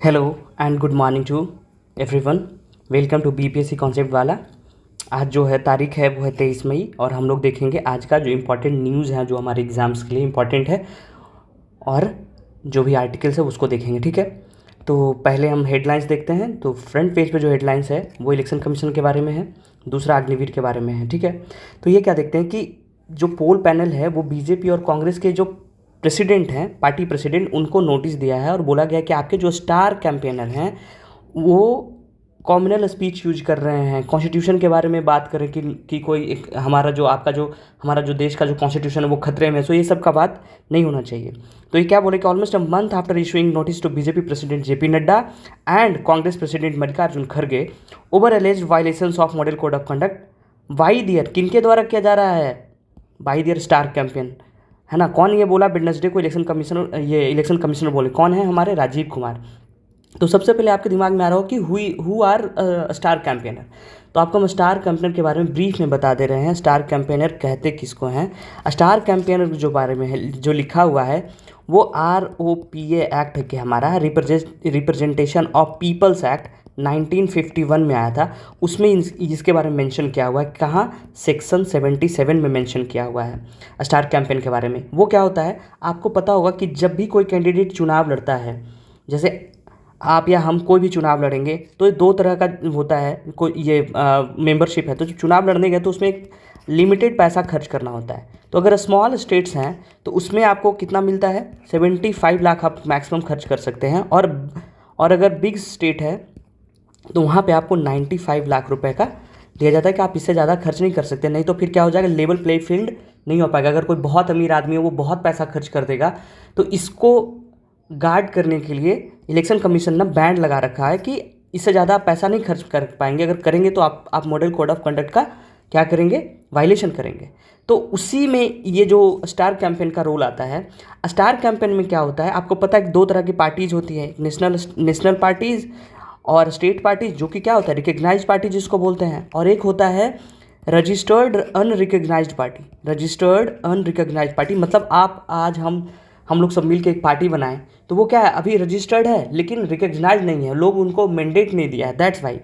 Hello and good morning to everyone. Welcome to BPSC concept वाला। आज जो है तारीख है वो है 23 मई और हम लोग देखेंगे आज का जो इम्पोर्टेंट न्यूज़ है जो हमारे एग्ज़ाम्स के लिए इम्पोर्टेंट है और जो भी आर्टिकल्स है उसको देखेंगे। ठीक है, तो पहले हम हेडलाइंस देखते हैं। तो फ्रंट पेज पे जो हेडलाइंस है वो इलेक्शन कमीशन के बारे में है, दूसरा अग्निवीर के बारे में है। ठीक है, तो ये क्या देखते हैं कि जो पोल पैनल है वो बीजेपी और कांग्रेस के जो प्रेसिडेंट हैं, पार्टी प्रेसिडेंट, उनको नोटिस दिया है और बोला गया कि आपके जो स्टार कैंपेनर हैं वो कॉम्युनल स्पीच यूज कर रहे हैं, कॉन्स्टिट्यूशन के बारे में बात करें कि कोई एक हमारा जो देश का जो कॉन्स्टिट्यूशन है वो खतरे में है। सो ये सब का बात नहीं होना चाहिए। तो ये क्या बोले कि almost a month after issuing notice to BJP president JP Nadda and Congress president Mallikarjun खड़गे over alleged violations of model code of conduct by their, किनके द्वारा किया जा रहा है? बाई दियर स्टार कैंपेन, है ना। कौन ये बोला? वेडनेसडे को इलेक्शन कमिश्नर बोले। कौन है? हमारे राजीव कुमार। तो सबसे पहले आपके दिमाग में आ रहा हो कि हु आर स्टार कैंपेनर। तो आपको हम स्टार कैंपेनर के बारे में ब्रीफ में बता दे रहे हैं। स्टार कैंपेनर कहते किसको हैं? स्टार कैंपेनर जो बारे में है, जो लिखा हुआ है वो ROPA एक्ट के हमारा रिप्रेजेंटेशन ऑफ पीपल्स एक्ट 1951 में आया था। उसमें इसके बारे में मेंशन किया हुआ है। कहाँ? सेक्शन 77 में मेंशन किया हुआ है स्टार कैंपेन के बारे में। वो क्या होता है? आपको पता होगा कि जब भी कोई कैंडिडेट चुनाव लड़ता है, जैसे आप या हम कोई भी चुनाव लड़ेंगे तो ये दो तरह का होता है। कोई ये मेंबरशिप है, तो जब चुनाव लड़ने गए तो उसमें एक लिमिटेड पैसा खर्च करना होता है। तो अगर स्मॉल स्टेट्स हैं तो उसमें आपको कितना मिलता है? 75 लाख आप मैक्सिमम खर्च कर सकते हैं। और अगर बिग स्टेट है तो वहाँ पे आपको 95 लाख रुपए का दिया जाता है कि आप इससे ज़्यादा खर्च नहीं कर सकते। नहीं तो फिर क्या हो जाएगा? लेवल प्ले फील्ड नहीं हो पाएगा। अगर कोई बहुत अमीर आदमी है वो बहुत पैसा खर्च कर देगा, तो इसको गार्ड करने के लिए इलेक्शन कमीशन ने बैंड लगा रखा है कि इससे ज़्यादा पैसा नहीं खर्च कर पाएंगे। अगर करेंगे तो आप मॉडल कोड ऑफ कंडक्ट का क्या करेंगे? वायलेशन करेंगे। तो उसी में ये जो स्टार कैंपेन का रोल आता है। स्टार कैंपेन में क्या होता है? आपको पता है कि दो तरह की पार्टीज होती है, नेशनल पार्टीज और स्टेट पार्टी, जो कि क्या होता है? रिकग्नाइज्ड पार्टी जिसको बोलते हैं। और एक होता है registered unrecognised party. Registered unrecognised party मतलब आप आज हम लोग सब मिलकर एक पार्टी बनाएं तो वो क्या है? अभी रजिस्टर्ड है लेकिन रिकग्नाइज नहीं है, लोग उनको मैंडेट नहीं दिया है, दैट्स वाई।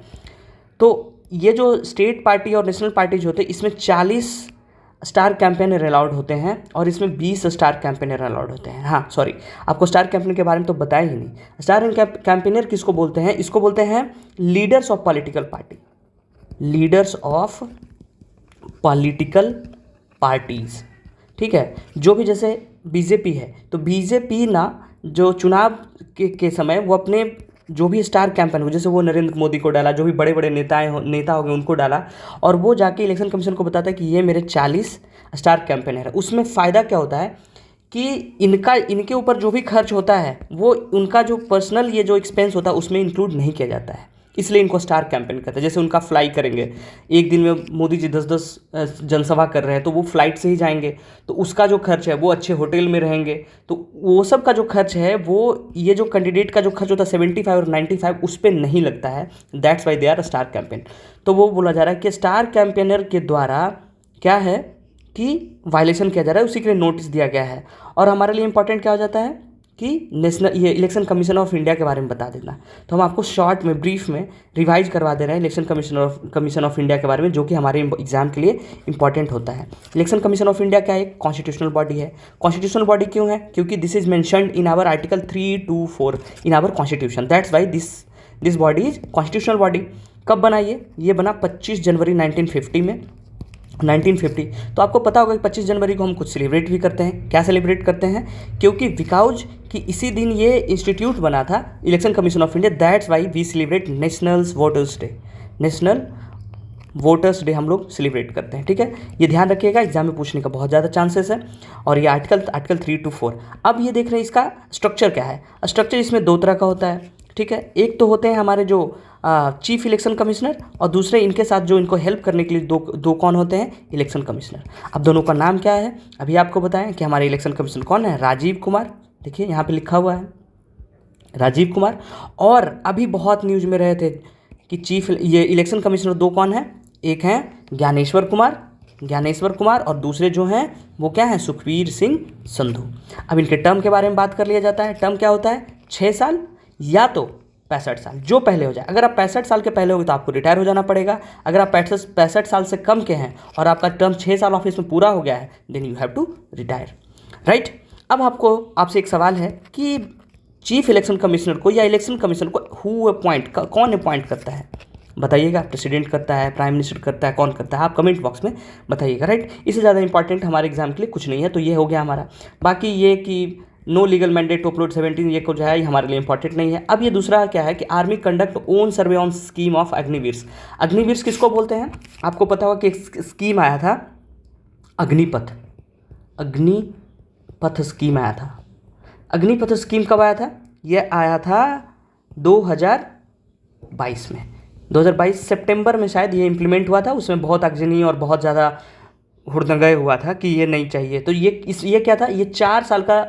तो ये जो स्टेट पार्टी और नेशनल पार्टीज होते हैं इसमें 40 स्टार कैंपेनर अलाउड होते हैं और इसमें 20 स्टार कैंपेनर अलाउड होते हैं। हाँ सॉरी, आपको स्टार कैंपेनर के बारे में तो बताया ही नहीं। स्टार कैंपेनर किसको बोलते हैं? इसको बोलते हैं leaders of political party. Leaders of political parties, ठीक है। जो भी जैसे बीजेपी है तो बीजेपी ना जो चुनाव के समय वो अपने जो भी स्टार कैंपेन हो, जैसे वो नरेंद्र मोदी को डाला, जो भी बड़े बड़े नेता हो गए उनको डाला, और वो जाके इलेक्शन कमीशन को बताता है कि ये मेरे 40 स्टार कैंपेनर है। उसमें फ़ायदा क्या होता है कि इनके ऊपर जो भी खर्च होता है वो उनका जो पर्सनल ये जो एक्सपेंस होता है उसमें इंक्लूड नहीं किया जाता है, इसलिए इनको स्टार कैंपेन कहते हैं। जैसे उनका फ्लाई करेंगे, एक दिन में मोदी जी 10-10 जनसभा कर रहे हैं तो वो फ्लाइट से ही जाएंगे, तो उसका जो खर्च है वो अच्छे होटल में रहेंगे, तो वो सब का जो खर्च है वो ये जो कैंडिडेट का जो खर्च होता है 75 और 95 उस पर नहीं लगता है। That's why they are star campaign. तो वो बोला जा रहा है कि स्टार कैंपेनर के द्वारा क्या है कि वायलेशन किया जा रहा है, उसी के लिए नोटिस दिया गया है। और हमारे लिए इंपॉर्टेंट क्या हो जाता है कि ये इलेक्शन कमीशन ऑफ इंडिया के बारे में बता देना। तो हम आपको शॉर्ट में ब्रीफ में रिवाइज करवा दे रहे हैं इलेक्शन कमीशन ऑफ इंडिया के बारे में, जो कि हमारे एग्जाम के लिए इंपॉर्टेंट होता है। इलेक्शन कमीशन ऑफ इंडिया क्या है? एक कॉन्स्टिट्यूशनल बॉडी है। कॉन्स्टिट्यूशनल बॉडी क्यों है? क्योंकि this is mentioned in our article 324 in our constitution. That's why this body is constitutional body. कब बना ये बना 25 जनवरी 1950 में। 1950। तो आपको पता होगा कि 25 जनवरी को हम कुछ सेलिब्रेट भी करते हैं। क्या सेलिब्रेट करते हैं? क्योंकि बिकॉज कि इसी दिन ये इंस्टीट्यूट बना था election commission of India. That's why we celebrate national voters day. National voters day हम लोग सेलिब्रेट करते हैं, ठीक है। ये ध्यान रखिएगा, एग्जाम में पूछने का बहुत ज़्यादा चांसेस है। और ये आर्टिकल 324। अब ये देख रहे हैं इसका स्ट्रक्चर क्या है। स्ट्रक्चर इसमें दो तरह का होता है, ठीक है। एक तो होते हैं हमारे जो चीफ इलेक्शन कमिश्नर, और दूसरे इनके साथ जो इनको हेल्प करने के लिए दो कौन होते हैं? Election commissioner. अब दोनों का नाम क्या है? अभी आपको बताएं कि हमारे इलेक्शन कमिश्नर कौन है? राजीव कुमार। देखिए यहाँ पे लिखा हुआ है राजीव कुमार। और अभी बहुत न्यूज़ में रहे थे कि ये इलेक्शन कमिश्नर दो कौन है? एक हैं ज्ञानेश्वर कुमार और दूसरे जो हैं वो क्या हैं? सुखबीर सिंह संधू। अब इनके टर्म के बारे में बात कर लिया जाता है। टर्म क्या होता है? 6 साल या तो 65 साल, जो पहले हो जाए। अगर आप 65 साल के पहले होगे तो आपको रिटायर हो जाना पड़ेगा। अगर आप 65 साल से कम के हैं और आपका टर्म 6 साल ऑफिस में पूरा हो गया है, then you have to retire, right. अब आपसे एक सवाल है कि चीफ इलेक्शन कमिश्नर को या इलेक्शन कमिश्नर को कौन अपॉइंट करता है? बताइएगा। प्रेसिडेंट करता है, प्राइम मिनिस्टर करता है, कौन करता है? आप कमेंट बॉक्स में बताइएगा, राइट। इससे ज़्यादा इंपॉर्टेंट हमारे एग्जाम के लिए कुछ नहीं है। तो ये हो गया हमारा। बाकी ये कि no legal mandate to upload 17, ये कुछ है, ये हमारे लिए इंपॉर्टेंट नहीं है। अब ये दूसरा क्या है कि army conduct own survey on scheme of Agniveers. Agniveers किसको बोलते हैं? आपको पता होगा कि एक स्कीम आया था, अग्निपथ स्कीम आया था। अग्निपथ स्कीम कब आया था? ये आया था 2022 में। 2022 सितंबर में शायद ये इम्प्लीमेंट हुआ था। उसमें बहुत आगजनी और बहुत ज़्यादा हुड़दंगाई हुआ था कि ये नहीं चाहिए। तो ये क्या था? ये 4 साल का,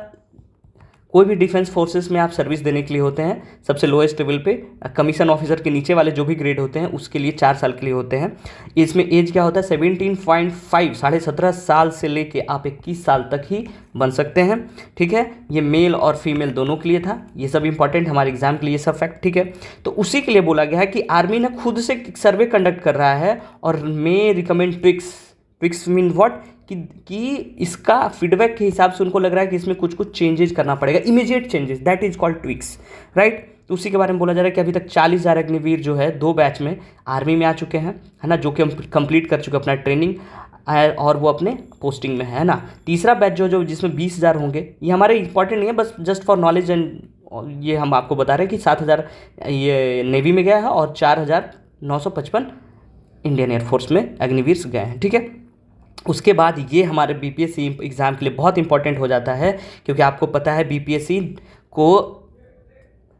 कोई भी डिफेंस फोर्सेस में आप सर्विस देने के लिए होते हैं, सबसे लोएस्ट लेवल पे कमीशन ऑफिसर के नीचे वाले जो भी ग्रेड होते हैं उसके लिए 4 साल के लिए होते हैं। इसमें एज क्या होता है? 17.5, 17.5 साल से लेके आप 21 साल तक ही बन सकते हैं, ठीक है। ये मेल और फीमेल दोनों के लिए था। ये सब इंपॉर्टेंट हमारे एग्जाम के लिए, सब फैक्ट, ठीक है। तो उसी के लिए बोला गया है कि आर्मी ने खुद से सर्वे कंडक्ट कर रहा है और मे रिकमेंड ट्विक्स मीन व्हाट, कि इसका फीडबैक के हिसाब से उनको लग रहा है कि इसमें कुछ चेंजेस करना पड़ेगा, immediate changes, that is called tweaks, right. तो उसी के बारे में बोला जा रहा है कि अभी तक 40,000 अग्निवीर जो है 2 बैच में आर्मी में आ चुके हैं, है ना, जो कि कंप्लीट कर चुके अपना ट्रेनिंग और वो अपने पोस्टिंग में है ना। तीसरा बैच जो जिसमें 20,000 होंगे, ये हमारे इंपॉर्टेंट नहीं है, बस जस्ट फॉर नॉलेज एंड ये हम आपको बता रहे हैं कि 7,000 ये नेवी में गया है और 4,955 इंडियन एयरफोर्स में अग्निवीर गए हैं, ठीक है। उसके बाद ये हमारे बीपीएससी एग्ज़ाम के लिए बहुत इंपॉर्टेंट हो जाता है, क्योंकि आपको पता है बीपीएससी को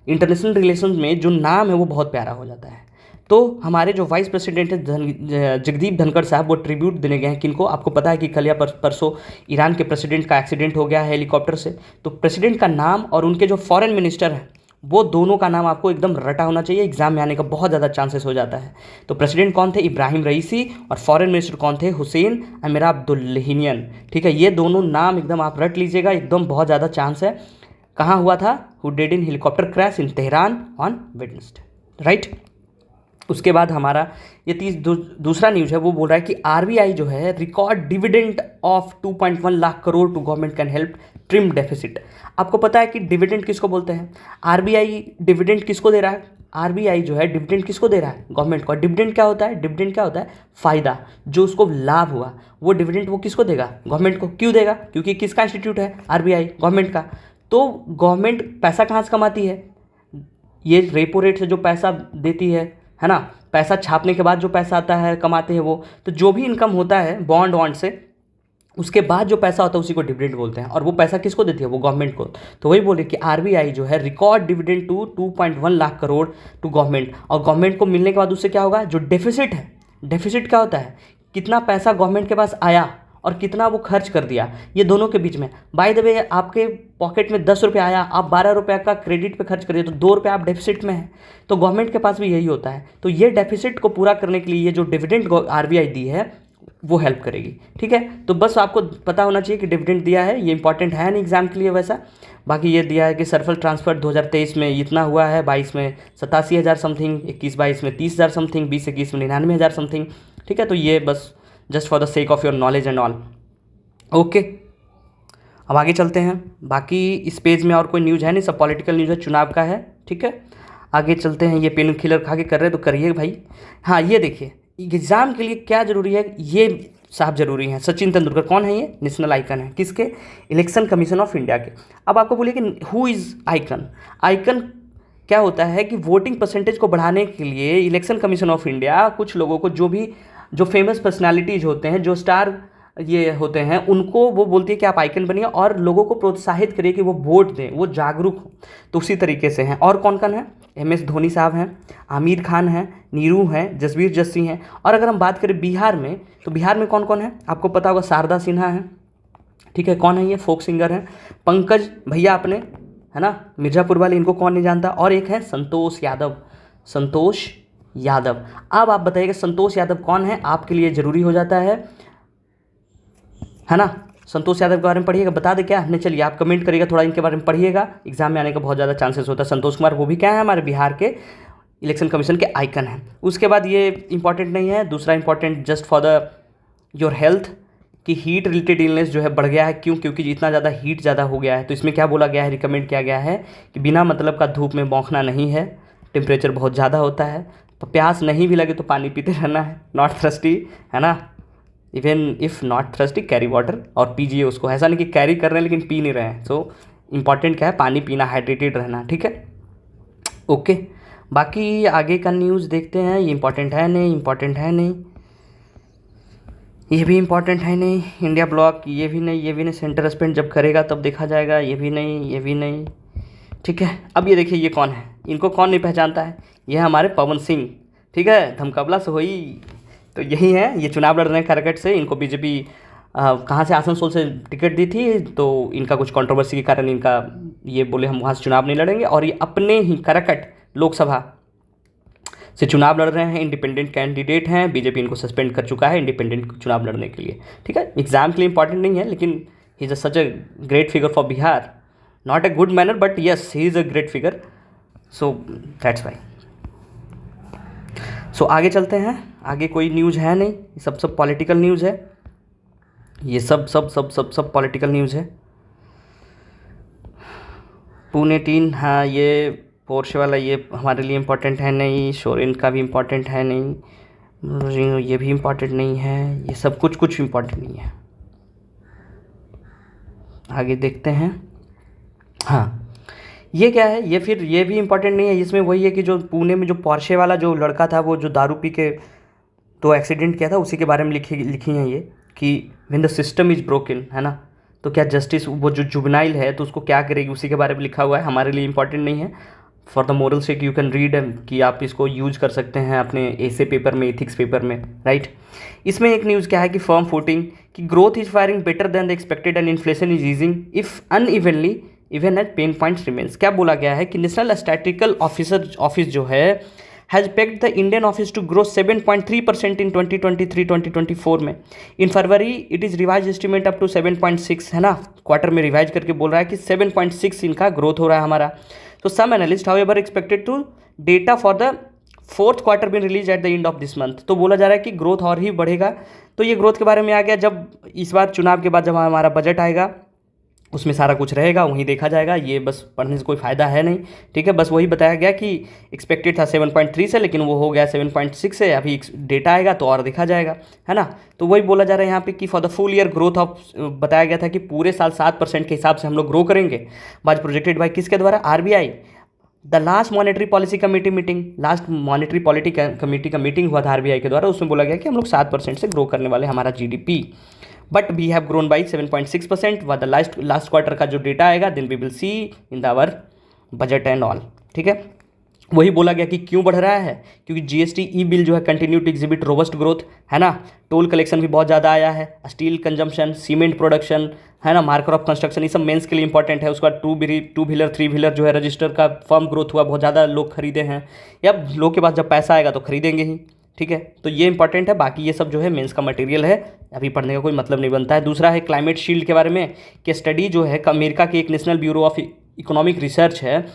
इंटरनेशनल रिलेशंस में जो नाम है वो बहुत प्यारा हो जाता है। तो हमारे जो वाइस प्रेसिडेंट है जगदीप धनखड़ साहब, वो ट्रिब्यूट देने गए हैं किनको? आपको पता है कि कल या परसों ईरान के प्रेसिडेंट का एक्सीडेंट हो गया है हेलीकॉप्टर से। तो प्रेसिडेंट का नाम और उनके जो फॉरेन मिनिस्टर हैं वो दोनों का नाम आपको एकदम रटा होना चाहिए, एग्जाम में आने का बहुत ज़्यादा चांसेस हो जाता है। तो प्रेसिडेंट कौन थे? इब्राहिम रईसी, और फॉरेन मिनिस्टर कौन थे? हुसैन अमीर अब्दुल्लाहियान, ठीक है। ये दोनों नाम एकदम आप रट लीजिएगा, एकदम बहुत ज़्यादा चांस है। कहाँ हुआ था? Who dead in helicopter crash in Tehran on Wednesday, right. उसके बाद हमारा ये दूसरा न्यूज़ है, वो बोल रहा है कि आरबीआई जो है record dividend of 2.1 lakh crore to government can help trim deficit. आपको पता है कि डिविडेंड किसको बोलते हैं? आरबीआई डिविडेंड किसको दे रहा है? आरबीआई जो है डिविडेंड किसको दे रहा है? गवर्नमेंट को। डिविडेंड क्या होता है? डिविडेंड क्या होता है? फ़ायदा, जो उसको लाभ हुआ वो डिविडेंड वो किसको देगा? गवर्नमेंट को। क्यों देगा? क्योंकि किसका इंस्टीट्यूट है? आरबीआई, गवर्नमेंट का। तो गवर्नमेंट पैसा कहाँ से कमाती है? ये रेपो रेट से जो पैसा देती है ना, पैसा छापने के बाद जो पैसा आता है कमाते हैं वो। तो जो भी इनकम होता है बॉन्ड से, उसके बाद जो पैसा होता है उसी को डिविडेंड बोलते हैं। और वो पैसा किसको देती है? वो गवर्नमेंट को। तो वही बोले कि आरबीआई जो है record dividend to 2.1 lakh crore to government. और गवर्नमेंट को मिलने के बाद उससे क्या होगा? जो डेफिसिट है, डेफिसिट क्या होता है? कितना पैसा गवर्नमेंट के पास आया और कितना वो खर्च कर दिया, ये दोनों के बीच में। बाय द वे, आपके पॉकेट में 10 रुपये आया, आप 12 रुपये का क्रेडिट पे खर्च करिए तो 2 रुपये आप डेफिसिट में हैं। तो गवर्नमेंट के पास भी यही होता है। तो ये डेफिसिट को पूरा करने के लिए ये जो डिविडेंड आरबीआई दी है वो हेल्प करेगी, ठीक है। तो बस आपको पता होना चाहिए कि डिविडेंड दिया है, ये इंपॉर्टेंट है नहीं एग्जाम के लिए वैसा। बाकी ये दिया है कि सरफल ट्रांसफर 2023 में इतना हुआ है, 22 में 87,000 समथिंग, 21-22 में 30,000 समथिंग, 20-21 में 99,000 समथिंग, ठीक है। तो ये बस just for the sake of your knowledge and all, okay. अब आगे चलते हैं। बाकी इस पेज में और कोई न्यूज़ है नहीं, सब पॉलिटिकल न्यूज़ है, चुनाव का है, ठीक है। आगे चलते हैं। ये पेन किलर खा के कर रहे हैं तो करिए भाई। हाँ, ये देखिए एग्ज़ाम के लिए क्या ज़रूरी है, ये साहब ज़रूरी हैं। सचिन तेंदुलकर कौन है? ये नेशनल आइकन है, किसके? इलेक्शन कमीशन ऑफ इंडिया के। अब आपको बोलिए कि हु इज़ आइकन? आइकन क्या होता है कि वोटिंग परसेंटेज को बढ़ाने के लिए इलेक्शन कमीशन ऑफ इंडिया कुछ लोगों को, जो फेमस पर्सनालिटीज़ होते हैं, जो स्टार ये होते हैं, उनको वो बोलती है कि आप आइकन बनिए और लोगों को प्रोत्साहित करिए कि वो वोट दें, वो जागरूक हो। तो उसी तरीके से हैं। और कौन कौन है? एम एस धोनी साहब हैं, आमिर खान हैं, नीरू हैं, जसवीर जस्सी हैं। और अगर हम बात करें बिहार में, तो बिहार में कौन कौन है? आपको पता होगा, शारदा सिन्हा है, ठीक है। कौन है ये? फोक सिंगर हैं। पंकज भैया अपने, है ना, मिर्ज़ापुर वाले, इनको कौन नहीं जानता। और एक है संतोष यादव, संतोष यादव। अब आप बताइएगा संतोष यादव कौन है? आपके लिए ज़रूरी हो जाता है ना। संतोष यादव के बारे में पढ़िएगा, बता दे क्या नहीं, चलिए आप कमेंट करिएगा, थोड़ा इनके बारे में पढ़िएगा, एग्जाम में आने का बहुत ज़्यादा चांसेस होता है। संतोष कुमार वो भी क्या है, हमारे बिहार के इलेक्शन कमीशन के आइकन हैं। उसके बाद ये इंपॉर्टेंट नहीं है, दूसरा important just for the your health कि हीट रिलेटेड इलनेस जो है बढ़ गया है। क्यों? क्योंकि इतना ज़्यादा हीट ज़्यादा हो गया है। तो इसमें क्या बोला गया है, रिकमेंड किया गया है कि बिना मतलब का धूप में बौखना नहीं है, टेम्परेचर बहुत ज़्यादा होता है, तो प्यास नहीं भी लगे तो पानी पीते रहना है, नॉट थ्रस्टी, है ना। Even if not thirsty carry water, और पीजिए उसको, ऐसा नहीं कि कैरी कर रहे हैं लेकिन पी नहीं रहे हैं। सो इम्पॉर्टेंट क्या है, पानी पीना, हाइड्रेटेड रहना, ठीक है, ओके। बाकी आगे का न्यूज़ देखते हैं, ये इंपॉर्टेंट है नहीं, इंपॉर्टेंट है नहीं, ये भी इंपॉर्टेंट है नहीं, इंडिया ब्लॉक ये भी नहीं, ये भी नहीं, सेंटर स्पेंड जब करेगा तब देखा जाएगा, ये भी नहीं, ये भी नहीं, ठीक है। अब ये देखिए ये कौन है, इनको कौन नहीं पहचानता है, ये है हमारे पवन सिंह, ठीक है, धमकबला से हुई तो यही है, ये चुनाव लड़ रहे हैं करकट से। इनको बीजेपी कहाँ से, आसनसोल से टिकट दी थी, तो इनका कुछ कंट्रोवर्सी के कारण इनका ये बोले हम वहाँ से चुनाव नहीं लड़ेंगे, और ये अपने ही करकट लोकसभा से चुनाव लड़ रहे हैं, इंडिपेंडेंट कैंडिडेट हैं, बीजेपी इनको सस्पेंड कर चुका है इंडिपेंडेंट चुनाव लड़ने के लिए, ठीक है। एग्जाम के लिए इंपॉर्टेंट नहीं है, लेकिन he is such a great figure for Bihar, not a good manner but yes he is a great figure, so that's why. सो आगे चलते हैं, आगे कोई न्यूज़ है नहीं, सब पॉलिटिकल न्यूज़ है, ये सब पॉलिटिकल न्यूज़ है। पुणे 3, हाँ ये पोर्शे वाला ये हमारे लिए इम्पोर्टेंट है नहीं, शोरेन का भी इम्पोर्टेंट है नहीं, ये भी इम्पोर्टेंट नहीं है, ये सब कुछ इम्पोर्टेंट नहीं है। आगे देखते हैं, हाँ ये क्या है, ये फिर ये भी इम्पोर्टेंट नहीं है, इसमें वही है कि जो पुणे में जो पोर्शे वाला जो लड़का था, वो जो दारू पी के तो एक्सीडेंट किया था, उसी के बारे में लिखी हैं ये कि when the system is broken, है ना, तो क्या जस्टिस वो जो जुबनाइल है तो उसको क्या करेगी, उसी के बारे में लिखा हुआ है। हमारे लिए इंपॉर्टेंट नहीं है, फॉर द मोरल से यू कैन रीड कि आप इसको यूज कर सकते हैं अपने ऐसे पेपर में, एथिक्स पेपर में, राइट। इसमें एक न्यूज़ क्या है कि फर्म फुटिंग, कि growth is firing better than the expected and inflation is easing if unevenly even at pen points remains. क्या बोला गया है कि नेशनल स्टैटिस्टिकल ऑफिस जो है has pegged the Indian office to grow 7.3% in 2023-2024 में। In February it is revise estimate up to 7.6, है ना, क्वार्टर में रिवाइज करके बोल रहा है कि 7.6 इनका ग्रोथ हो रहा है हमारा। तो some analyst however expected to data for the fourth quarter been release at the end of this month. तो बोला जा रहा है कि ग्रोथ और ही बढ़ेगा। तो ये ग्रोथ के बारे में आ गया, जब इस बार चुनाव के बाद जब हमारा बजट आएगा उसमें सारा कुछ रहेगा, वहीं देखा जाएगा। ये बस पढ़ने से कोई फ़ायदा है नहीं, ठीक है। बस वही बताया गया कि एक्सपेक्टेड था 7.3 से, लेकिन वो हो गया 7.6 से। अभी डेटा आएगा तो और देखा जाएगा, है ना। तो वही बोला जा रहा है यहाँ पे कि for the full year growth of, बताया गया था कि पूरे साल 7% के हिसाब से हम लोग ग्रो करेंगे। आज प्रोजेक्टेड बाय किसके द्वारा, RBI। The last monetary policy committee meeting, last monetary polity committee का मीटिंग हुआ था RBI के द्वारा, उसमें बोला गया कि हम लोग 7% से ग्रो करने वाले हमारा GDP, but we have grown by 7.6%। व द लास्ट क्वार्टर का जो डेटा आएगा then we will see in the our budget and all, ठीक है। वही बोला गया कि क्यों बढ़ रहा है, क्योंकि GST ई बिल जो है continue to exhibit robust growth, है ना। टोल कलेक्शन भी बहुत ज़्यादा आया है, स्टील कंजम्पशन, सीमेंट प्रोडक्शन, है ना, मार्कर ऑफ कंस्ट्रक्शन, ये सब मेंस के लिए इंपॉर्टेंट है। उसके बाद टू व्हीलर 3 व्हीलर जो है रजिस्टर का फर्म ग्रोथ हुआ, बहुत ज़्यादा लोग खरीदे हैं, या लोग के पास जब पैसा आएगा तो खरीदेंगे ही, ठीक है। तो ये इंपॉर्टेंट है। बाकी ये सब जो है मेंस का मटेरियल है, अभी पढ़ने का कोई मतलब नहीं बनता है। दूसरा है क्लाइमेट शील्ड के बारे में, कि स्टडी जो है अमेरिका की एक national bureau of economic research है,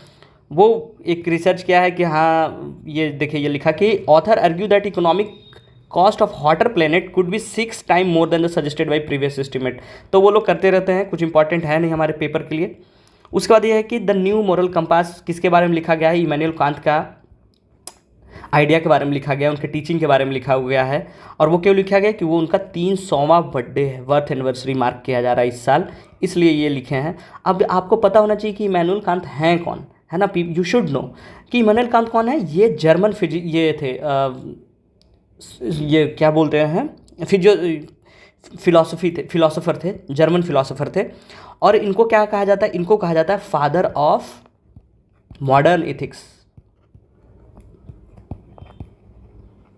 वो एक रिसर्च किया है कि हाँ ये देखिए, ये लिखा कि author argue that economic cost of hotter planet could be 6 time more than the suggested by previous estimate. तो वो लोग करते रहते हैं, कुछ इंपॉर्टेंट है नहीं हमारे पेपर के लिए। उसके बाद ये है कि द न्यू मोरल कंपास किसके बारे में लिखा गया है, इमैनुअल कांत का आइडिया के बारे में लिखा गया, उनके टीचिंग के बारे में लिखा गया है। और वो क्यों लिखा गया कि वो उनका 300वां बर्थडे है, बर्थ एनिवर्सरी मार्क किया जा रहा है इस साल, इसलिए ये लिखे हैं। अब आपको पता होना चाहिए कि इमैनुअल कांत हैं कौन, है ना, यू शुड नो कि इमैनुअल कांत कौन है। ये जर्मन ये थे, ये क्या बोलते हैं, फिलोसोफर थे, जर्मन फिलोसोफर थे। और इनको क्या कहा जाता है, इनको कहा जाता है फादर ऑफ मॉडर्न एथिक्स,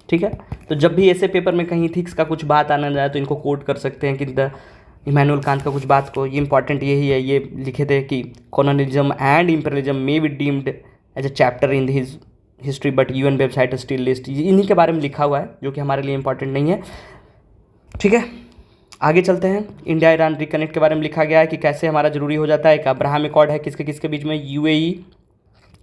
ठीक है। तो जब भी ऐसे पेपर में कहीं एथिक्स का कुछ बात आना जाए तो इनको कोट कर सकते हैं कि द इमैनुअल कांत का कुछ बात को, ये इंपॉर्टेंट यही है। ये लिखे थे कि colonialism and imperialism may be deemed as a chapter in his history but UN website still list, इन्हीं के बारे में लिखा हुआ है, जो कि हमारे लिए इंपॉर्टेंट नहीं है, ठीक है। आगे चलते हैं। इंडिया ईरान रिकनेक्ट के बारे में लिखा गया है कि कैसे हमारा ज़रूरी हो जाता है। एक अब्राहम एकॉर्ड है किसके किसके बीच में, यूएई,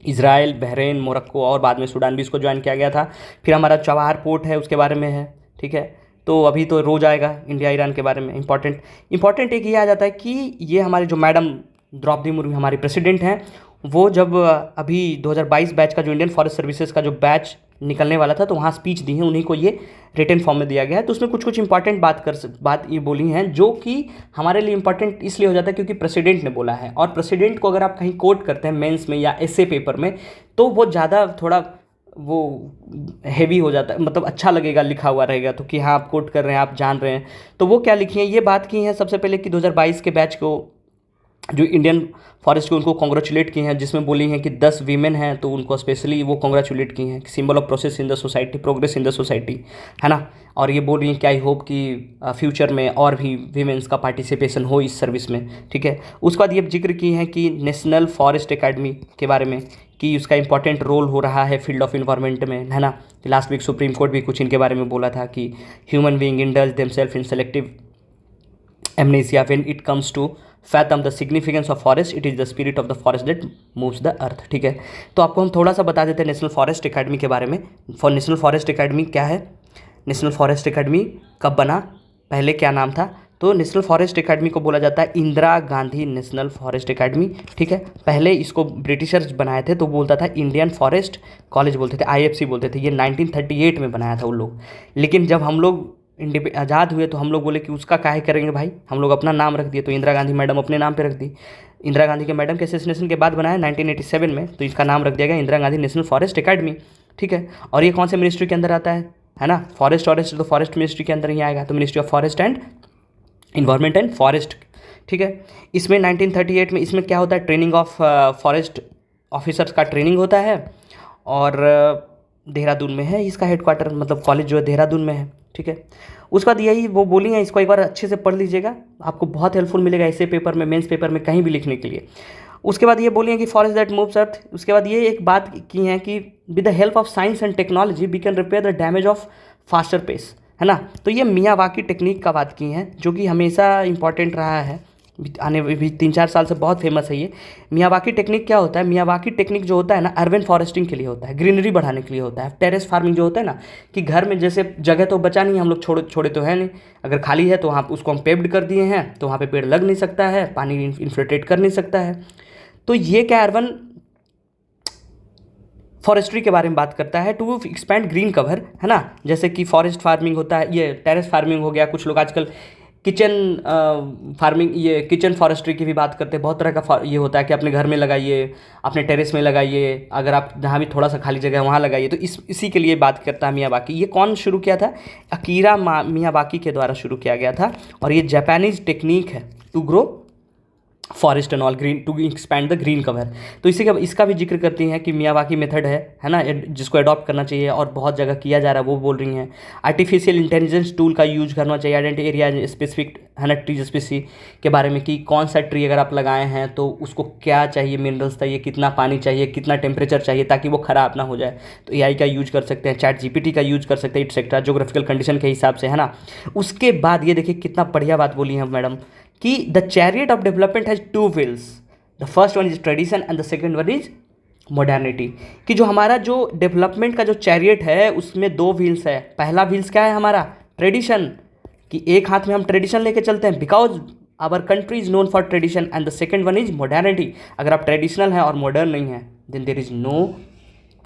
इज़राइल, बहरीन, मोरक्को और बाद में सूडान भी इसको ज्वाइन किया गया था। फिर हमारा चवाहर पोर्ट है उसके बारे में है, ठीक है। तो अभी तो रोज़ आएगा इंडिया ईरान के बारे में। इंपॉर्टेंट एक ये आ जाता है कि ये हमारे जो मैडम द्रौपदी मुर्मू हमारी प्रेसिडेंट हैं, वो जब अभी 2022 बैच का जो इंडियन फॉरेस्ट सर्विसेज का जो बैच निकलने वाला था तो वहाँ स्पीच दी है, उन्हीं को ये रिटन फॉर्म में दिया गया है। तो उसमें कुछ कुछ इंपॉर्टेंट बात ये बोली हैं जो कि हमारे लिए इंपॉर्टेंट इसलिए हो जाता है क्योंकि प्रेसिडेंट ने बोला है। और प्रेसिडेंट को अगर आप कहीं कोट करते हैं मेंस में या एसे पेपर में तो वो ज़्यादा थोड़ा वो हैवी हो जाता है, मतलब अच्छा लगेगा लिखा हुआ रहेगा तो कि हाँ आप कोट कर रहे हैं, आप जान रहे हैं। तो वो क्या लिखी है, ये बात की है सबसे पहले कि 2022 के बैच को जो इंडियन फॉरेस्ट को उनको कॉन्ग्रेचुलेट की हैं, जिसमें बोली हैं कि 10 वीमेन हैं तो उनको स्पेशली वो कॉन्ग्रेचुलेट की हैं, symbol of process in the society, progress in the society, है ना। और ये बोल रही हैं कि आई होप कि फ्यूचर में और भी वीमेंस का पार्टिसिपेशन हो इस सर्विस में, ठीक है। उसके बाद ये जिक्र की हैं कि नेशनल फॉरेस्ट एकेडमी के बारे में कि उसका इंपॉर्टेंट रोल हो रहा है फील्ड ऑफ इन्वायरमेंट में, है ना। लास्ट वीक सुप्रीम कोर्ट भी कुछ इनके बारे में बोला था कि human being indulge themselves in selective amnesia when it comes to fathom the significance of forest, it is the spirit of the forest that moves the earth, ठीक है। तो आपको हम थोड़ा सा बता देते हैं नेशनल फॉरेस्ट एकेडमी के बारे में। नेशनल फॉरेस्ट एकेडमी क्या है, नेशनल फॉरेस्ट एकेडमी कब बना, पहले क्या नाम था। तो नेशनल फॉरेस्ट एकेडमी को बोला जाता है Indira Gandhi national forest academy, ठीक है। पहले इसको ब्रिटिशर्स बनाए थे तो बोलता था इंडियन फॉरेस्ट कॉलेज बोलते थे, आईएफसी बोलते थे। ये 1938 में बनाया था वो लोग। लेकिन जब हम लोग आज़ाद हुए तो हम लोग बोले कि उसका काहे करेंगे भाई, हम लोग अपना नाम रख दिए। तो इंदिरा गांधी मैडम अपने नाम पे रख दी। इंदिरा गांधी के मैडम के असेसिनेशन के बाद बनाया 1987 में, तो इसका नाम रख दिया गया Indira Gandhi national forest academy, ठीक है। और ये कौन से मिनिस्ट्री के अंदर आता है ना, फॉरेस्ट तो फॉरेस्ट मिनिस्ट्री के अंदर ही आएगा, तो ministry of forest and environment and forest, ठीक है। इसमें 1938 में इसमें क्या होता है, ट्रेनिंग ऑफ फॉरेस्ट ऑफिसर्स का ट्रेनिंग होता है। और देहरादून में है इसका हेडक्वार्टर, मतलब कॉलेज जो है देहरादून में है, ठीक है। उसके बाद यही वो बोली हैं, इसको एक बार अच्छे से पढ़ लीजिएगा, आपको बहुत हेल्पफुल मिलेगा ऐसे पेपर में, मेंस पेपर में, कहीं भी लिखने के लिए। उसके बाद ये बोली हैं कि फॉरेस्ट दैट मूव्स अर्थ। उसके बाद ये एक बात की है कि with the help of science and technology we can repair the damage of faster pace, है ना। तो ये मियावाकी टेक्निक का बात की हैं जो कि हमेशा इंपॉर्टेंट रहा है, आने भी 3-4 साल से बहुत फेमस है ये। मियावाकी टेक्निक क्या होता है, मियावाकी टेक्निक जो होता है ना अर्बन फॉरेस्टिंग के लिए होता है, ग्रीनरी बढ़ाने के लिए होता है। टेरेस फार्मिंग जो होता है ना कि घर में जैसे जगह तो बचा नहीं, हम लोग छोड़े तो है नहीं, अगर खाली है तो वहाँ उसको हम पेव्ड कर दिए हैं तो वहाँ पे पेड़ लग नहीं सकता है, पानी इन्फ्iltrate कर नहीं सकता है। तो ये क्या अर्बन फॉरेस्ट्री के बारे में बात करता है, टू एक्सपैंड ग्रीन कवर, है ना। जैसे कि फॉरेस्ट फार्मिंग होता है, ये टेरेस फार्मिंग हो गया, कुछ लोग आजकल किचन फार्मिंग, ये किचन फॉरेस्ट्री की भी बात करते हैं। बहुत तरह का ये होता है कि अपने घर में लगाइए, अपने टेरेस में लगाइए, अगर आप जहाँ भी थोड़ा सा खाली जगह है वहाँ लगाइए। तो इसी के लिए बात करता है मियावाकी। ये कौन शुरू किया था, अकीरा मियावाकी के द्वारा शुरू किया गया था। और ये जापानीज टेक्निक है to grow forest and all green, to expand the green cover. तो इसी का इसका भी जिक्र करती हैं कि मियावाकी मेथड है ना, जिसको अडॉप्ट करना चाहिए और बहुत जगह किया जा रहा है, वो बोल रही हैं। आर्टिफिशियल इंटेलिजेंस टूल का यूज करना चाहिए, आइडेंटिटी एरिया स्पेसिफिक, है ना, ट्री स्पीसी के बारे में कि कौन सा ट्री अगर आप लगाए हैं तो उसको क्या चाहिए, मिनरल्स चाहिए, कितना पानी चाहिए, कितना टेम्परेचर चाहिए ताकि वो ख़राब ना हो जाए। तो एआई का यूज कर सकते हैं, चैट जीपीटी का यूज कर सकते हैं, एक्सेट्रा, जोग्राफिकल कंडीशन के हिसाब से, है ना। उसके बाद ये देखिए कितना बढ़िया बात बोली है मैडम कि the chariot of development has 2 wheels, the first one is tradition and the second one is modernity. कि जो हमारा जो डेवलपमेंट का जो चैरियट है उसमें 2 व्हील्स है। पहला व्हील्स क्या है हमारा, ट्रेडिशन, कि एक हाथ में हम ट्रेडिशन लेके चलते हैं because our country is known for tradition, and the second one is modernity. अगर आप ट्रेडिशनल हैं और मॉडर्न नहीं है देन देर इज नो,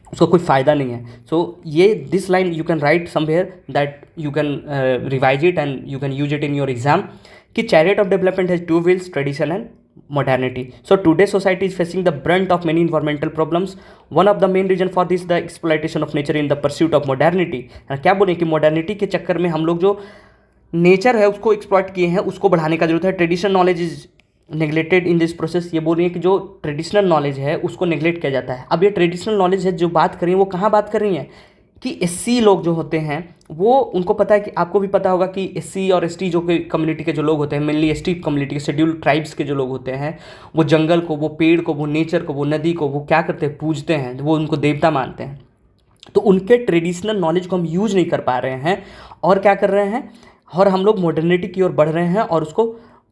उसको कोई फ़ायदा नहीं है। सो ये this line you can write somewhere that you can revise it and you can use it in your exam कि chariot of development has 2 wheels, tradition and modernity. So today's society is facing the brunt of many environmental problems. One of the main reason for this the exploitation of nature in the pursuit of modernity. क्या बोलें कि modernity के चक्कर में हम लोग जो nature है उसको एक्सप्लॉइट किए हैं, उसको बढ़ाने का जरूरत है। Traditional knowledge is neglected in this process. ये बोल रही है कि जो ट्रेडिशनल नॉलेज है उसको नेग्लेक्ट किया जाता है। अब ये ट्रेडिशनल नॉलेज है जो बात कर रही है वो कहाँ बात कर रही हैं कि एससी लोग जो होते हैं वो, उनको पता है कि आपको भी पता होगा कि एससी और एसटी जो कि कम्युनिटी के जो लोग होते हैं, मेनली एसटी कम्युनिटी के शेड्यूल्ड ट्राइब्स के जो लोग होते हैं, वो जंगल को, वो पेड़ को, वो नेचर को, वो नदी को, वो क्या करते हैं, पूजते हैं, वो उनको देवता मानते हैं। तो उनके ट्रेडिशनल नॉलेज को हम यूज नहीं कर पा रहे हैं और क्या कर रहे हैं, और हम लोग मॉडर्निटी की ओर बढ़ रहे हैं और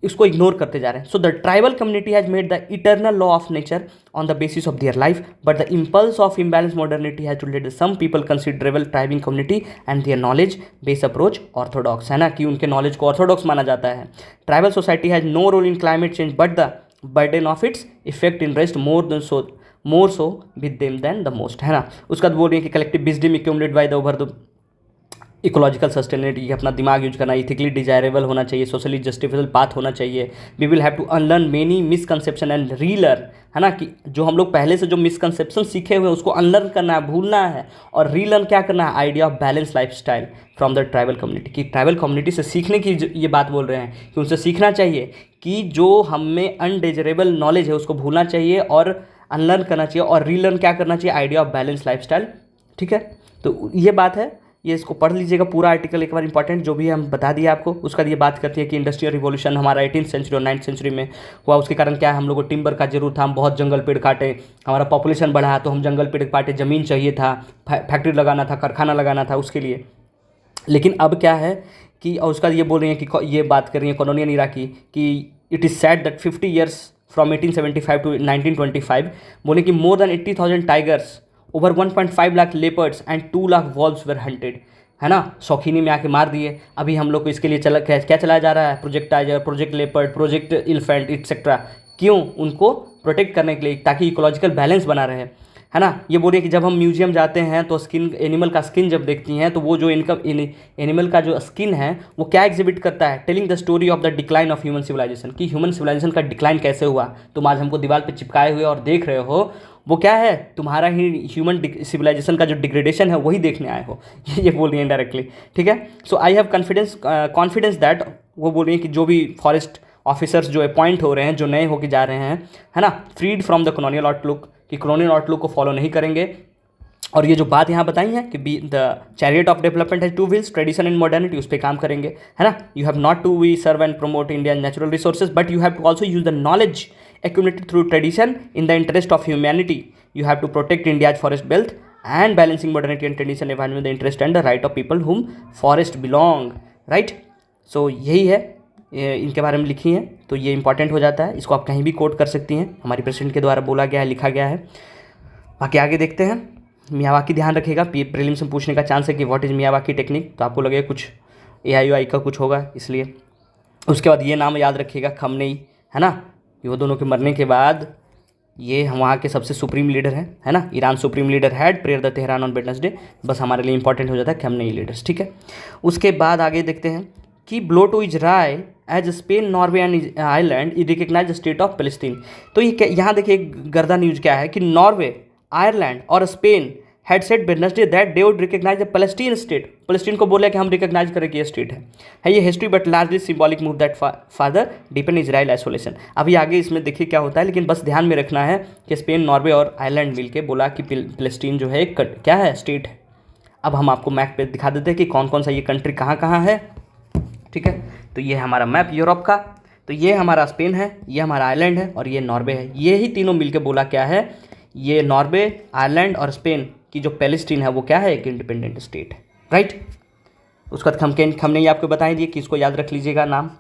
इसको इग्नोर करते जा रहे हैं. So the tribal community has made the eternal law of nature on the basis of their life, but the impulse of imbalance modernity has to let some people considerable tribing community and their knowledge base approach orthodox, है ना, कि उनके knowledge को Orthodox माना जाता है. Tribal society has no role in climate change but the burden of its effect in rest more so with them than the most, है ना. उसका बोल रही है कि collective wisdom accumulated by the over the ecological sustainability, अपना दिमाग use करना, इथिकली डिजायरेबल होना चाहिए, सोशली जस्टिफिकेबल पाथ होना चाहिए. We will have to unlearn many misconception and relearn, है ना, कि जो हम लोग पहले से जो मिसकंसेप्शन सीखे हुए हैं उसको अनलर्न करना है, भूलना है. और रीलर्न क्या करना है, idea of balance life style from the tribal community, कि ट्राइबल कम्युनिटी से सीखने की ये बात बोल रहे हैं कि उनसे सीखना चाहिए कि जो हमें अनडिजरेबल नॉलेज है उसको भूलना चाहिए और अनलर्न करना चाहिए, और रीलर्न क्या करना चाहिए, idea of balance life style. ठीक है, तो ये बात है, ये इसको पढ़ लीजिएगा पूरा आर्टिकल एक बार. इंपॉर्टेंट जो भी हम बता दिया आपको. उसका ये बात करती है कि इंडस्ट्रियल रिवॉल्यूशन हमारा 18th सेंचुरी और 9th सेंचुरी में हुआ. उसके कारण क्या है, हम लोग को टिम्बर का जरूर था, हम बहुत जंगल पेड़ काटे, हमारा पॉपुलेशन बढ़ा तो हम जंगल पेड़ काटे, ज़मीन चाहिए था, फैक्ट्री लगाना था, कारखाना लगाना था उसके लिए. लेकिन अब क्या है कि, और उसका ये बोल रही है कि ये बात कर रही है कॉलोनियल इरा की, कि it is said that 50 years from 1875 to 1925, बोले कि more than 80,000 tigers, over 1.5 lakh leopards and 2 lakh wolves were hunted, है ना, शौकीनी में आके मार दिए. अभी हम लोग को इसके लिए क्या चलाया जा रहा है, project tiger, project leopard, project elephant etcetera. क्यों, उनको प्रोटेक्ट करने के लिए, ताकि इकोलॉजिकल बैलेंस बना रहे, है ना. ये बोलिए कि जब हम म्यूजियम जाते हैं तो स्किन, एनिमल का स्किन जब देखती हैं तो वो जो इनका एनिमल का जो स्किन है वो क्या एग्जिबिट करता है, telling the story of the decline of human civilization, कि ह्यूमन सिविलाइजेशन का डिक्लाइन कैसे हुआ. तुम आज हमको दीवार पे चिपकाए हुए और देख रहे हो, वो क्या है, तुम्हारा ही ह्यूमन सिविलाइजेशन का जो डिग्रेडेशन है वही देखने आए हो. ये बोल रही है डायरेक्टली. ठीक है, सो आई हैव कॉन्फिडेंस दैट, वो बोल रही है कि जो भी फॉरेस्ट ऑफिसर्स जो अपॉइंट हो रहे हैं, जो नए होके जा रहे हैं, है ना, freed from the colonial outlook, कि कॉलोनियल आउटलुक को फॉलो नहीं करेंगे. और ये जो बात यहाँ बताई है कि the chariot of development has 2 wheels, tradition and modernity, उस पर काम करेंगे, है ना. You have not to we serve and promote India natural resources, but you have to also use the knowledge accumulated through tradition in the interest of humanity. You have to protect India's forest wealth and balancing modernity and tradition environment with the interest and the right of people whom forest belong. Right? So यही है, इनके बारे में लिखी है, तो ये important हो जाता है. इसको आप कहीं भी कोट कर सकती हैं, हमारी प्रेसिडेंट के द्वारा बोला गया है, लिखा गया है. बाकी आगे देखते हैं. मियावाकी ध्यान रखिएगा, प्रीलिम्स में पूछने का चांस है कि व्हाट इज़ मियावाकी टेक्निक, तो आपको लगेगा कुछ AIOI का कुछ होगा इसलिए. उसके बाद ये नाम याद रखिएगा, खमनेई, है ना. वो दोनों के मरने के बाद ये वहाँ के सबसे सुप्रीम लीडर हैं, है ना. Iran supreme leader had prayer the Tehran on Wednesday, बस हमारे लिए इंपॉर्टेंट हो जाता है खमनेई लीडर्स. ठीक है, उसके बाद आगे देखते हैं कि blow to Israel as Spain, Norway and Ireland is recognize the state of Palestine. तो ये यहाँ देखिए गर्दा न्यूज़ क्या है कि नॉर्वे, आयरलैंड और Spain had said Wednesday that they would recognize the Palestine state. Palestine को बोला कि हम रिकग्नाइज करें कि ये स्टेट है ये history but largely symbolic move that father deepen Israel isolation. अभी आगे इसमें देखिए क्या होता है, लेकिन बस ध्यान में रखना है कि स्पेन, नॉर्वे और आयरलैंड मिलके बोला कि पैलेस्टीन जो है क्या है, स्टेट है. अब हम आपको मैप पे दिखा देते हैं कि कौन कौन सा ये कंट्री कहाँ कहाँ है. ठीक है, तो ये है हमारा मैप यूरोप का. तो ये हमारा स्पेन है, ये हमारा आयरलैंड है और ये नॉर्वे है. ये ही तीनों मिलके बोला क्या है, ये नॉर्वे, आयरलैंड और स्पेन की जो पैलेस्टीन है वो क्या है, एक इंडिपेंडेंट स्टेट है. राइट. उसका खमनेई आपको बताई दिए कि इसको याद रख लीजिएगा, नाम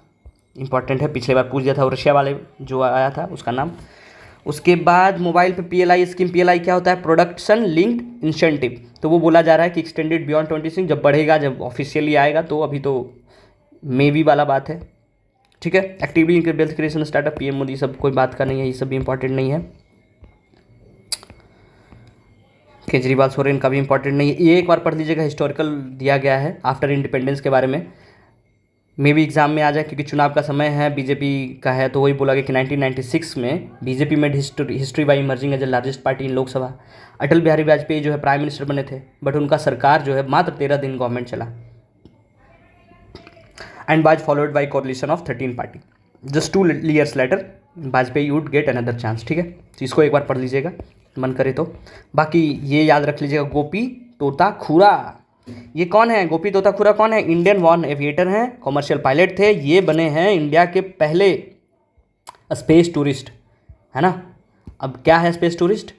इंपॉर्टेंट है, पिछले बार पूछ दिया था, और रशिया वाले जो आया था उसका नाम. उसके बाद मोबाइल पे PLI स्कीम. PLI क्या होता है, प्रोडक्शन लिंक्ड इंसेंटिव. तो वो बोला जा रहा है कि एक्सटेंडेड बियॉन्ड 26, जब बढ़ेगा, जब ऑफिशियली आएगा, तो अभी तो मे बी वाला बात है. ठीक है, actively wealth creation startup, PM Modi, सब कोई बात का नहीं है, ये सब भी इंपॉर्टेंट नहीं है. केजरीवाल, सोरेन का भी इंपॉर्टेंट नहीं है. ये एक बार पढ़ लीजिएगा, हिस्टोरिकल दिया गया है आफ्टर इंडिपेंडेंस के बारे में. मे भी एग्जाम में आ जाए क्योंकि चुनाव का समय है, बीजेपी का है, तो वही बोला गया कि 1996 में बीजेपी में history by emerging as the largest party in Lok Sabha. Atal Bihari Vajpayee जो है प्राइम मिनिस्टर बने थे, बट उनका सरकार जो है मात्र 13 दिन गवर्नमेंट चला. And was followed by coalition of 13 party. Just 2 years later Vajpayee would get another chance. ठीक है, तो इसको एक बार पढ़ लीजिएगा मन करे तो. बाकी ये याद रख लीजिएगा, गोपी तोता खुरा. ये कौन है, गोपी तोता खुरा कौन है, इंडियन वॉर्न एविएटर हैं, कॉमर्शियल पायलट थे. ये बने हैं इंडिया के पहले स्पेस टूरिस्ट, है ना. अब क्या है स्पेस टूरिस्ट,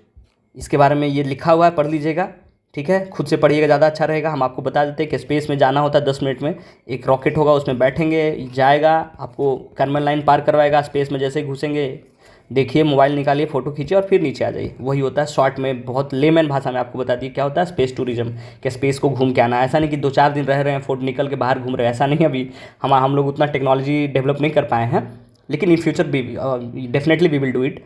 इसके बारे में ये लिखा हुआ है, पढ़ लीजिएगा ठीक है, खुद से पढ़िएगा, ज़्यादा अच्छा रहेगा। हम आपको बता देते हैं कि स्पेस में जाना होता है 10 मिनट में। एक रॉकेट होगा, उसमें बैठेंगे, जाएगा, आपको कर्मल लाइन पार करवाएगा। स्पेस में जैसे ही घुसेंगे, देखिए, मोबाइल निकालिए, फोटो खींचिए और फिर नीचे आ जाइए। वही होता है शॉर्ट में, बहुत लेमैन भाषा में आपको बता दिए क्या होता है स्पेस टूरिज्म, कि स्पेस को घूम के आना। ऐसा नहीं कि 2-4 दिन रह रहे हैं, फोटो निकल के बाहर घूम रहे हैं, ऐसा नहीं। अभी हम लोग उतना टेक्नोलॉजी डेवलप नहीं कर पाए हैं, लेकिन इन फ्यूचर भी definitely we will do it.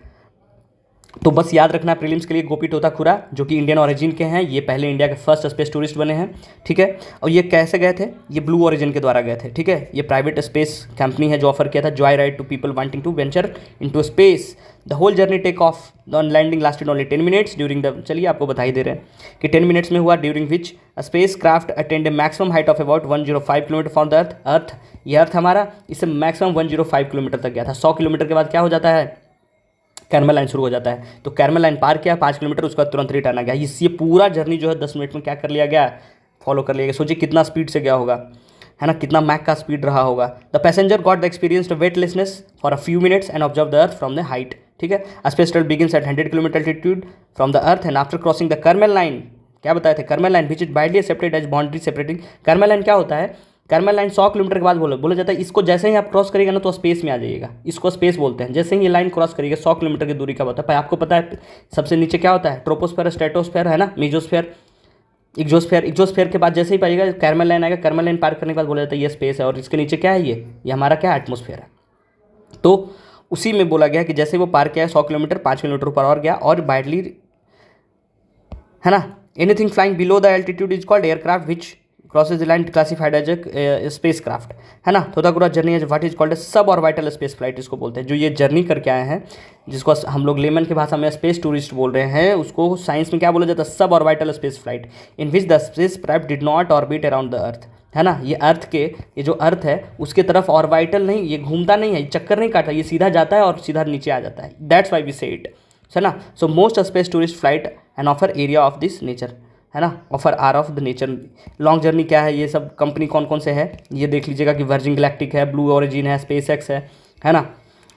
तो बस याद रखना प्रीलिम्स के लिए, गोपी टोता खुरा जो कि इंडियन ओरिजिन के हैं, ये पहले इंडिया के फर्स्ट स्पेस टूरिस्ट बने हैं, ठीक है। और ये कैसे गए थे? ये ब्लू ओरिजिन के द्वारा गए थे, ठीक है। ये प्राइवेट स्पेस कंपनी है जो ऑफर किया था joy ride to people wanting to venture into space. The whole journey take off on landing lasted only 10 minutes during the, चलिए आपको बता ही दे रहे हैं कि 10 मिनट्स में हुआ, during which space craft attend A maximum height of about 105 kilometre from the अर्थ। ये अर्थ हमारा इससे मैक्सिमम 105 किलोमीटर तक गया था। 100 किलोमीटर के बाद क्या हो जाता है? कैरमल लाइन शुरू हो जाता है। तो कैरमल लाइन पार किया 5 किलोमीटर, उसके बाद तुरंत रिटर्न आ गया। ये पूरा जर्नी जो है 10 मिनट में क्या कर लिया गया? फॉलो कर लिया गया। सोचिए कितना स्पीड से गया होगा, है ना, कितना मैक का स्पीड रहा होगा। The passenger got the experienced weightlessness for a few minutes and observe the earth from the height, ठीक है। Space travel begins at 100 kilometre altitude from the earth and after crossing the Karman line, क्या बताए थे? Karman line which is widely separate as boundary separating. Karman line क्या होता है? Caramel line 100 kilometre के बाद बोला जाता है, इसको जैसे ही आप क्रॉस करिएगा ना तो स्पेस में आ जाइएगा। इसको स्पेस बोलते हैं। जैसे ही ये लाइन क्रॉस करिएगा 100 किलोमीटर की दूरी का होता है। आपको पता है सबसे नीचे क्या होता है? ट्रोपोस्फेयर, स्ट्रेटोस्फेयर, है ना, मीजोस्फेयर, इग्जोस्फेयर। इग्जोस्फेयर के बाद जैसे ही पाइएगा कैरमल लाइन आएगा। कैरमल लाइन पार करने के बाद बोला जाता है ये स्पेस है, और इसके नीचे क्या है? ये हमारा क्या है? एटमोस्फेयर है। तो उसी में बोला गया कि जैसे वो पार किया 100 किलोमीटर, 5 किलोमीटर ऊपर और गया, और बाइडली, है ना, anything flying below the altitude is called aircraft which crosses the line classified as a spacecraft, है ना। थोड़ा journey as what is called a sub orbital space flight, इसको बोलते हैं। जो ये जर्नी करके आए हैं, जिसको हम लोग लेमन की भाषा में स्पेस टूरिस्ट बोल रहे हैं, उसको साइंस में क्या बोला जाता है? सब orbital space flight in which the space craft did not orbit around the earth, है ना। ये जो अर्थ है उसके तरफ ऑर्बिटल नहीं, ये घूमता नहीं है, ये चक्कर नहीं काटता, ये सीधा जाता है और सीधा नीचे आ जाता है। That's why we say it, है ना। So most space tourist flight and offer area of this nature, है ना, offer are of the nature. Long journey क्या है? ये सब कंपनी कौन कौन से है ये देख लीजिएगा कि वर्जिन गैलेक्टिक है, ब्लू ओरिजिन है, स्पेस एक्स है ना।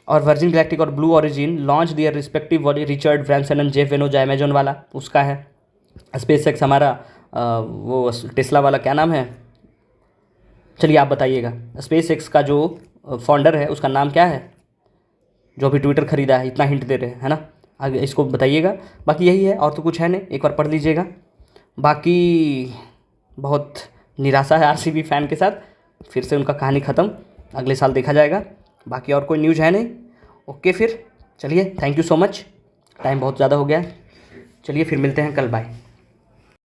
और वर्जिन गैलेक्टिक और Blue Origin launch their respective body, Richard Branson and Jeff वेनो, जो अमेजोन वाला उसका है। स्पेस एक्स हमारा वो टेस्ला वाला क्या नाम है? चलिए आप बताइएगा। स्पेस एक्स का जो फाउंडर है उसका नाम क्या है, जो अभी ट्विटर खरीदा है? इतना हिंट दे रहे हैं, है ना। आगे इसको बताइएगा। बाकी यही है, और तो कुछ है नहीं, एक बार पढ़ लीजिएगा। बाकी बहुत निराशा है आरसीबी फ़ैन के साथ, फिर से उनका कहानी ख़त्म, अगले साल देखा जाएगा। बाकी और कोई न्यूज़ है नहीं। ओके, फिर चलिए, thank you so much. Time बहुत ज़्यादा हो गया, चलिए फिर मिलते हैं कल, बाय।